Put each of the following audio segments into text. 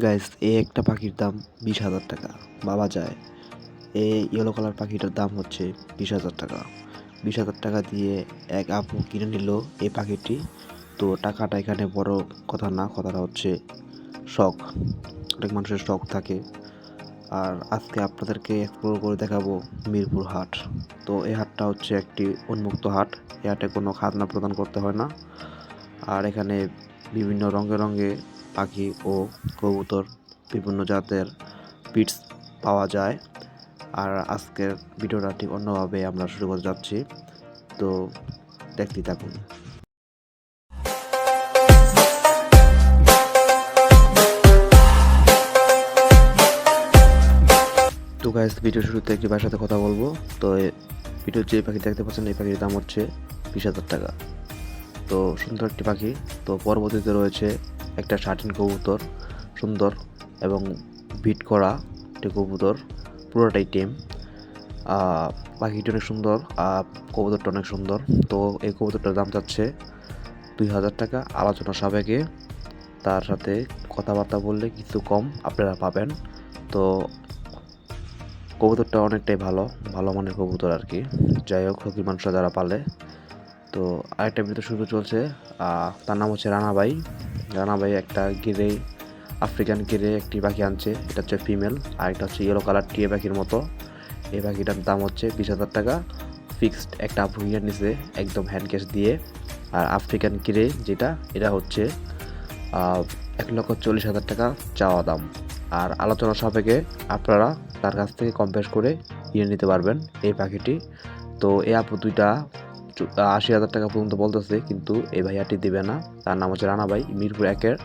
Guys, এই একটা পাখির দাম 20,000 টাকা ভাবা যায়। এই ইয়েলো কালার পাখিটার দাম হচ্ছে 20,000 টাকা। 20,000 টাকা দিয়ে এক আপু কিনে নিল এই পাখিটি। তো টাকাটা এখানে বড় কথা না, কথাটা হচ্ছে শখ। অনেক মানুষের শখ থাকে। আর আজকে আপনাদেরকে এক্সপ্লোর করে দেখাবো মিরপুর হাট। তো এই হাটটা হচ্ছে একটি উন্মুক্ত হাট। এই হাটে কোনো খাজনা প্রদান করতে হয় না। আর এখানে বিভিন্ন রঙে রঙে পাখি ও কবুতর, বিভিন্ন জাতের পিটস পাওয়া যায়। আর আজকের ভিডিওটা ঠিক অন্যভাবে আমরা শুরু করতে যাচ্ছি। তো দেখতে থাকুন। তো গাইস, ভিডিও শুরুতে একটি ভাইয়ের সাথে কথা বলবো। তো ভিডিওর যে পাখি দেখতে পাচ্ছেন, এই পাখির দাম হচ্ছে 20,000 টাকা। তো সুন্দর একটি পাখি। তো পরবর্তীতে রয়েছে একটা শাটিন কবুতর, সুন্দর এবং বিট করা একটি কবুতর, পুরোটাই টেম। পাখিটি অনেক সুন্দর, কবুতরটা অনেক সুন্দর। তো এই কবুতরটার দাম যাচ্ছে 2,000 টাকা আলোচনা সাপেক্ষে। তার সাথে কথাবার্তা বললে কিছু কম আপনারা পাবেন। তো কবুতরটা অনেকটাই ভালো ভালো মানের কবুতর আর কি। যাই হোক, শৌখিন মানুষরা যারা পালে। তো আরেকটা ভিডিও শুরু চলছে। তার নাম হচ্ছে রানাভাই। রানাভাই একটা গিরে, আফ্রিকান গিরে একটি পাখি আনছে। এটা হচ্ছে ফিমেল, আর এটা হচ্ছে ইয়েলো কালার টিয়া পাখির মতো। এই পাখিটার দাম হচ্ছে 20,000 টাকা ফিক্সড। একটা আপু কিনে নিছে একদম হ্যান্ড ক্যাশ দিয়ে। আর আফ্রিকান গিরে যেটা, এটা হচ্ছে 1,40,000 টাকা চাওয়া দাম। আর আলোচনা সাপেক্ষে আপনারা তার কাছ থেকে কম বেশ করে কিনে নিতে পারবেন এই পাখিটি। তো এই আপু দুইটা 80,000 টাকা পর্যন্ত বলতেছে, কিন্তু এই ভাইয়াটি দিবে না। তার নাম হচ্ছে রানা ভাই, মিরপুর একের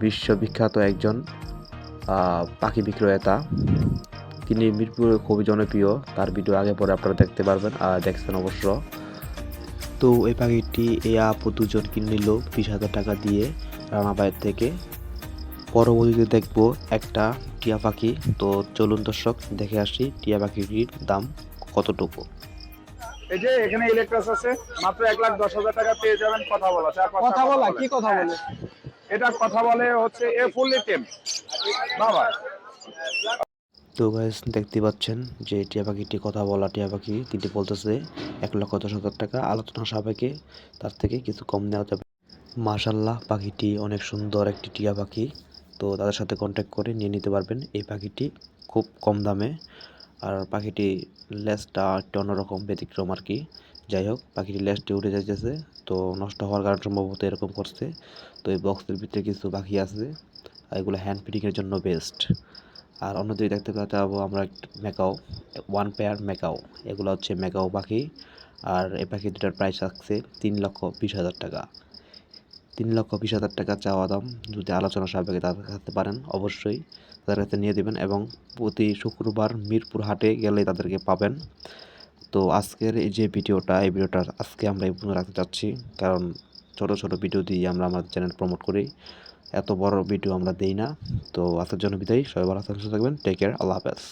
বিশ্ববিখ্যাত একজন পাখি বিক্রয়েতা। তিনি মিরপুরে খুবই জনপ্রিয়। তার ভিডিও আগে পরে আপনারা দেখতে পারবেন, আর দেখছেন অবশ্য। তো এই পাখিটি এই আপু দুজন কিনে নিল 20,000 টাকা দিয়ে রানা ভাইয়ের থেকে। পরবর্তীতে দেখবো একটা টিয়া পাখি। তো চলুন দর্শক, দেখে আসি টিয়া পাখিটির দাম কতটুকু। এই যে এখানে ইলেকট্রাস আছে, মাত্র 1,10,000 টাকা পেয়ে যাবেন। কথা বলা কথা বলা কি কথা বলে? এটা কথা বলে হচ্ছে এ ফুললি টেম বাবা। তো গাইস, দেখতে পাচ্ছেন যে টিয়া পাখিটি কথা বলা টিয়া পাখি। তিনি বলতেছে 1,10,000 টাকা আলোচনা সাপেক্ষে তার থেকে কিছু কম নেওয়া যাবে। মাশাল্লাহ, পাখিটি অনেক সুন্দর একটি টিয়া পাখি। তো তাদের সাথে কন্ট্যাক্ট করে নিয়ে নিতে পারবেন এই পাখিটি খুব কম দামে। আর পাখিটি লেজটা একটু অন্যরকম, ব্যতিক্রম আর কি। যাই হোক, পাখিটি লেজটি উঠে যাইতেছে। তো নষ্ট হওয়ার কারণ সম্ভবত এরকম করছে। তো এই বক্সের ভিতরে কিছু পাখি আছে, আর এগুলো হ্যান্ড ফিডিংয়ের জন্য বেস্ট। আর অন্যদিকে দেখতে পাবো আমরা ম্যাকাও, ওয়ান পেয়ার ম্যাকাও। এগুলো হচ্ছে ম্যাকাও পাখি। আর এই পাখি দুটার প্রাইস আসছে 3,20,000 টাকা। 3,20,000 টাকা চাওয়া দাম। যদি আলোচনা সাপেক্ষে তাদের কাছে পারেন, অবশ্যই তাদের কাছে নিয়ে দেবেন। এবং প্রতি শুক্রবার মিরপুর হাটে গেলে তাদেরকে পাবেন। তো আজকের এই যে ভিডিওটা, এই ভিডিওটা আজকে আমরা এই পর্যন্ত রাখতে চাচ্ছি। কারণ ছোট ছোট ভিডিও দিয়ে আমরা আমাদের চ্যানেল প্রমোট করি, এত বড় ভিডিও আমরা দেই না। তো আজকের জন্য বিদায়। সবাই ভালো থাকবেন, টেক কেয়ার, আল্লাহ হাফেজ।